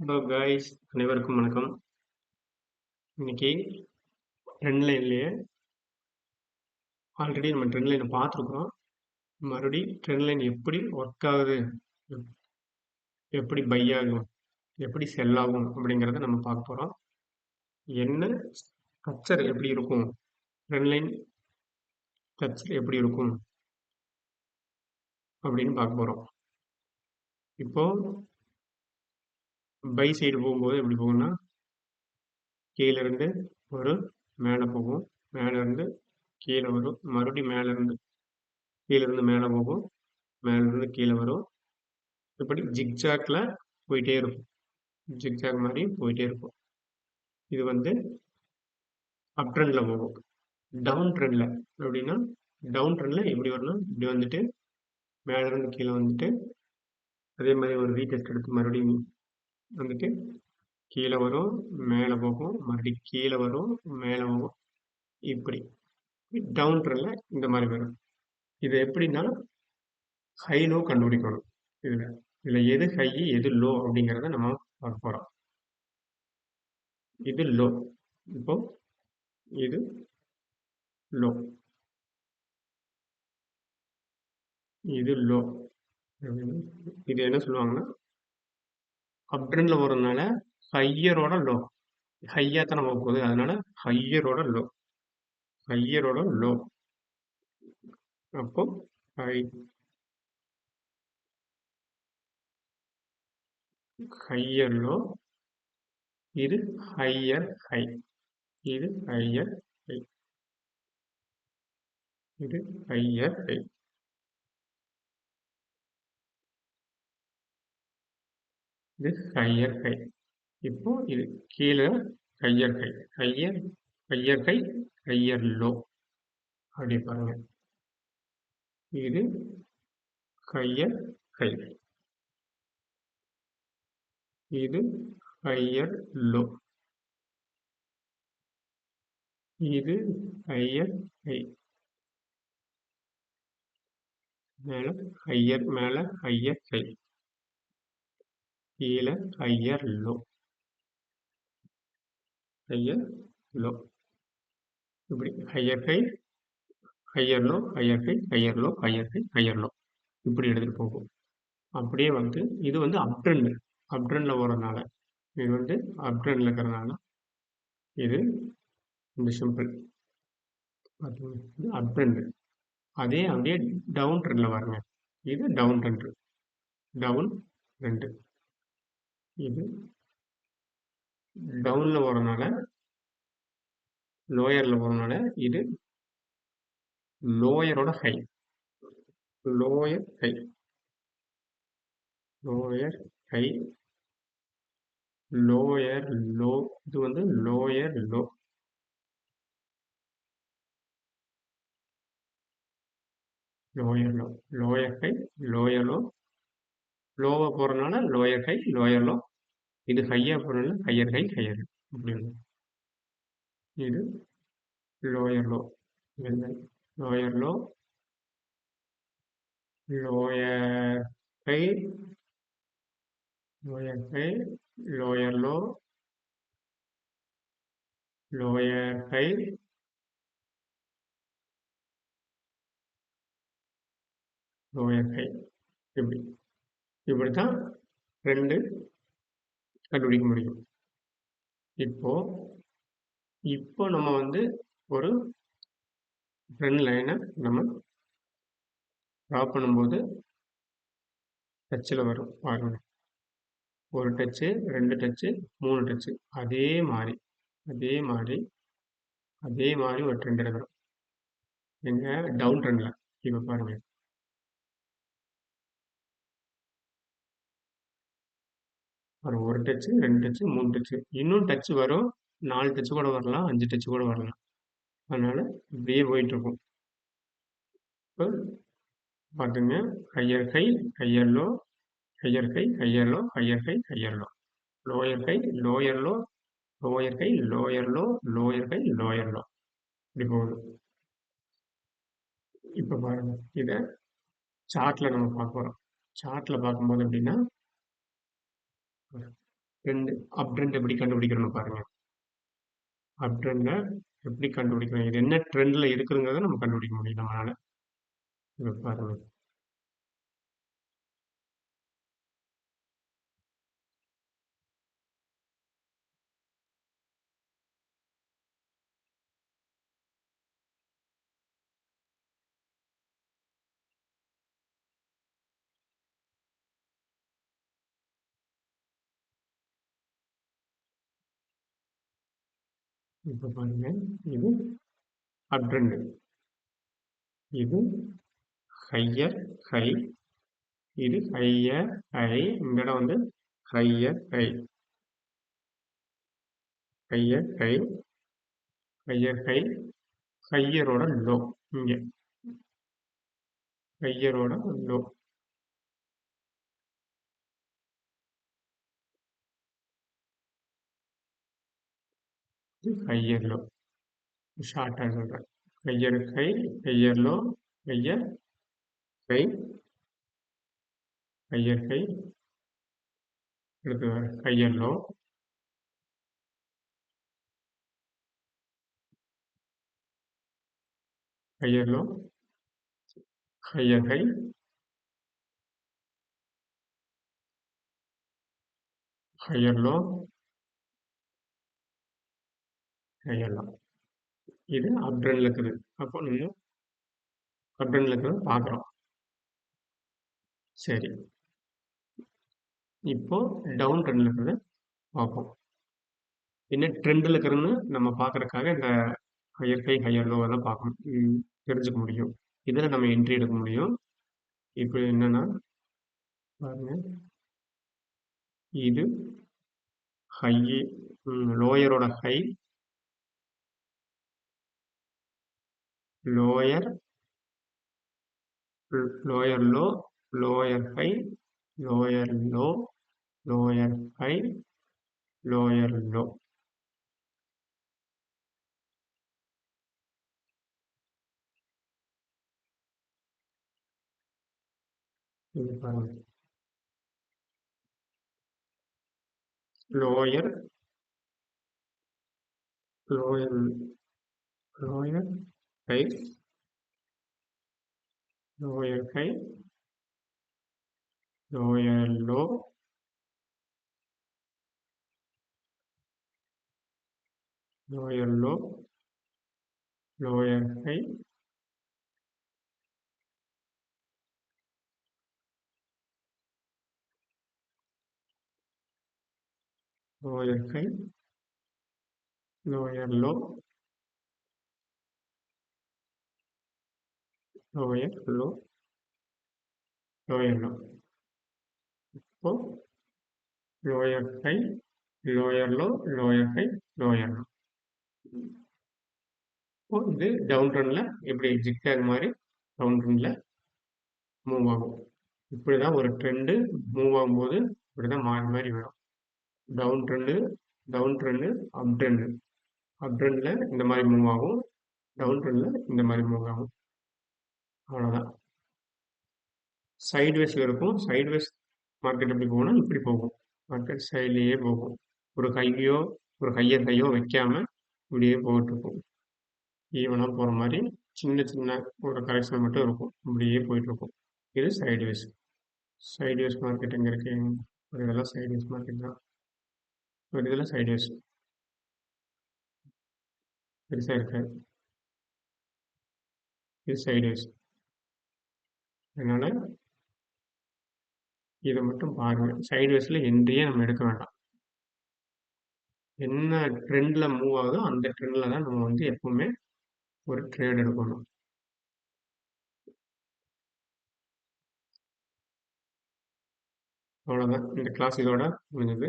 Hello guys, அனைவருக்கும் வணக்கம். இன்னைக்கு ட்ரெண்ட் லைன்லயே ஆல்ரெடி நம்ம ட்ரெண்ட் லைனை பார்த்துருக்குறோம். மறுபடியும் ட்ரெண்ட் லைன் எப்படி ஒர்க் ஆகுது, எப்- எப்படி பை ஆகும், எப்படி செல் ஆகும் அப்படிங்கிறத நம்ம பார்க்க போகிறோம். என்ன ஸ்ட்ரக்சர் எப்படி இருக்கும், ட்ரெண்ட் லைன் ஸ்ட்ரக்சர் எப்படி இருக்கும் அப்படின்னு பார்க்க போகிறோம். இப்போ பை சைடு போகும்போது எப்படி போகும்னா, கீழே இருந்து ஒரு மேலே போகும், மேலே இருந்து கீழே வரும், மறுபடியும் மேலே இருந்து கீழே இருந்து மேலே போகும், மேலே இருந்து கீழே வரும். இப்படி ஜிக்ஜாக்ல போயிட்டே இருக்கும். ஜிக்ஜாக் மாதிரி போயிட்டே இருக்கும். இது வந்து அப் ட்ரெண்ட்ல போகும். டவுன் ட்ரெண்ட்ல அப்படின்னா, டவுன் ட்ரெண்ட்ல எப்படி வரணும், இப்படி வந்துட்டு மேல இருந்து கீழே வந்துட்டு அதே மாதிரி ஒரு ரீடெஸ்ட் எடுத்து மறுபடியும் வந்துட்டு கீழே வரும், மேலே போகும், மறுபடியும் கீழே வரும், மேலே போகும். இப்படி டவுன் ட்ரெண்ட்ல இந்த மாதிரி வரும். இது எப்படின்னா ஹை லோ கண்டுபிடிக்கணும். இதுல இதுல எது ஹை எது லோ அப்படிங்கிறத நம்ம பார்க்க போறோம். இது லோ. இப்போ இது லோ, இது லோ. இது என்ன சொல்லுவாங்கன்னா, அப் ட்ரெண்ட்ல போறதுனால ஹையரோட லோ, ஹையா தான் நம்ம போகுது, அதனால ஹையரோட லோ, ஹையரோட லோ. அப்போ ஹை, ஹையர் லோ, இது ஹையர் ஹை, இது ஹையர் ஹை, இது ஹையர் ஹை, இது ஹையர் ஹை. இப்போ இது கீழே higher high, higher higher high, higher low. அப்படி பாருங்க, இது ஹையர் ஹை, இது ஹையர் லோ, இது ஹையர் ஹை, மேலே ஹையர், மேலே ஹையர் ஹை, கீழே ஹையர் லோ, ஹையர் லோ. இப்படி higher high, higher low, higher high, higher low, higher high, higher low, இப்படி எடுத்துட்டு போகும். அப்படியே வந்து இது வந்து அப் ட்ரெண்ட், அப் ட்ரெண்ட்ல போறதுனால, இது வந்து அப் ட்ரெண்ட்ல இருக்கிறதுனால இது இந்த சிம்பிள் இது அப் ட்ரெண்ட். அதே அப்படியே டவுன் ட்ரெண்ட்ல பாருங்க, இது டவுன் ட்ரெண்ட், டவுன் ட்ரெண்ட். இது டவுன்ல போறதுனால, லோயர்ல போறதுனால இது லோயரோட high, lower high, lower high, lower low. இது வந்து lower low, lower low, lower high, lower low. லோவா போறதுனால லோயர் ஹை, லோயர் லோ. இது ஹையா போறதுனால ஹையர் ஹை, ஹையர் லோ. அப்படி வரும். இது lower low, lower low, lower high, lower high, lower low, lower high, lower high. இப்படி இப்படித்தான் ரெண்டு கண்டுபிடிக்க முடியும். இப்போ இப்போ நம்ம வந்து ஒரு ட்ரெண்ட் லைனை நம்ம ட்ரா பண்ணும்போது டச்சில் வரும் பாருங்க. ஒரு டச்சு, ரெண்டு டச்சு, மூணு டச்சு, அதே மாதிரி அதே மாதிரி அதே மாதிரி ஒரு ட்ரெண்ட் எடுக்கிறோம். எங்க டவுன் ட்ரெண்ட்ல இப்போ பாருங்க, ஒரு டச்சு, ரெண்டு டச்சு, மூணு டச்சு, இன்னும் டச்சு வரும், நாலு டச்சு கூட வரலாம், அஞ்சு டச்சு கூட வரலாம். அதனால இப்படியே போயிட்டு இருக்கும். இப்போ பார்த்துங்க, higher high, higher low, higher high, higher low, higher high, higher low, lower high, lower low, lower high, lower low, lower high, lower low. இப்படி போகுது. இப்போ பாருங்க, இதை சார்ட்ல நம்ம பார்க்க போறோம். சார்ட்ல பார்க்கும்போது எப்படின்னா, ட்ரெண்ட் அப் ட்ரெண்ட் எப்படி கண்டுபிடிக்கிறோம்னு பாருங்க. அப் ட்ரெண்ட எப்படி கண்டுபிடிக்கிறோம்? இது என்ன ட்ரெண்ட்ல இருக்குங்கிறத நம்ம கண்டுபிடிக்க முடியும் நம்மளால. இப்ப பாருங்க. இப்ப பாருங்க. இது அப் ட்ரெண்ட். இது ஹையர் ஹை. இது ஹையர் ஹை. இந்த இடம் வந்து higher high. Higher high. Higher high. ஹையரோட லோ. இங்க ஹையரோட லோ. இது ஹையர் லோ. ஷார்ட்டா சொல்றேன். Higher high. Higher low. Higher high. Higher high. அடுத்து higher low. Higher low. Higher high. Higher low. Higher low. இது அப் ட்ரெண்ட்ல இருக்குது. அப்போ நம்ம அப் ட்ரெண்ட்ல இருக்கிறத பார்க்குறோம். சரி. இப்போ டவுன் ட்ரெண்ட்ல இருக்கிறத பார்ப்போம். என்ன ட்ரெண்ட்ல இருக்கிறதுன்னு நம்ம பார்க்கறதுக்காக இந்த ஹையர் ஹை, ஹையர் லோ எல்லாம் பார்க்கணும். தெரிஞ்சுக்க முடியும். இதில் நம்ம என்ட்ரி எடுக்க முடியும். இப்போ என்னன்னா பாருங்க, இது ஹை, லோயரோட high, lower, lower low, lower high, lower low, lower high, lower low. இது பாருங்க, lower, lower, lower high, lower high, lower low, lower low, lower high, lower high, lower low, lower low, lower low. இப்போ lower high, lower low, lower high, lower low. இப்போ இது down ட்ரெண்ட்ல எப்படி ஜிக்டாக் மாதிரி down ட்ரெண்ட்ல move ஆகும். இப்படிதான் ஒரு trend move ஆகும்போது இப்படிதான் மாறி மாறி வரும். Down trend, down trend, up trend. Up ட்ரெண்ட்ல இந்த மாதிரி மூவ் ஆகும், டவுன் ட்ரெண்ட்ல இந்த மாதிரி மூவ் ஆகும். அவ்வளோதான். சைட்வேஸ்ல இருக்கும். சைட்வேஸ் மார்க்கெட் எப்படி போகணும், இப்படி போகும். மார்க்கெட் சைட்லேயே போகும். ஒரு கையோ ஒரு ஹையர் கையோ வைக்காம இப்படியே போயிட்டு இருக்கும். ஈவனாக போகிற மாதிரி சின்ன சின்ன ஒரு கரெக்ஷன் மட்டும் இருக்கும். இப்படியே போயிட்டு இருக்கும். இது சைட்வேஸ். சைட்வேஸ் மார்க்கெட் எங்கே இருக்கு? ஒரு இதெல்லாம் சைட்வேஸ் மார்க்கெட் தான். ஒரு இதில் சைட்வேஸ் பெருசாக இருக்காது. இது சைட்வேஸ். அதனால இதை மட்டும் பாருங்க. சைட்வேஸில் என்ட்ரியே நம்ம எடுக்க வேண்டாம். என்ன ட்ரெண்ட்ல மூவ் ஆகுதோ அந்த ட்ரெண்ட்ல தான் நம்ம வந்து எப்பவுமே ஒரு ட்ரேட் எடுக்கணும். அவ்வளோதான். இந்த கிளாஸ் இதோட முடிஞ்சது.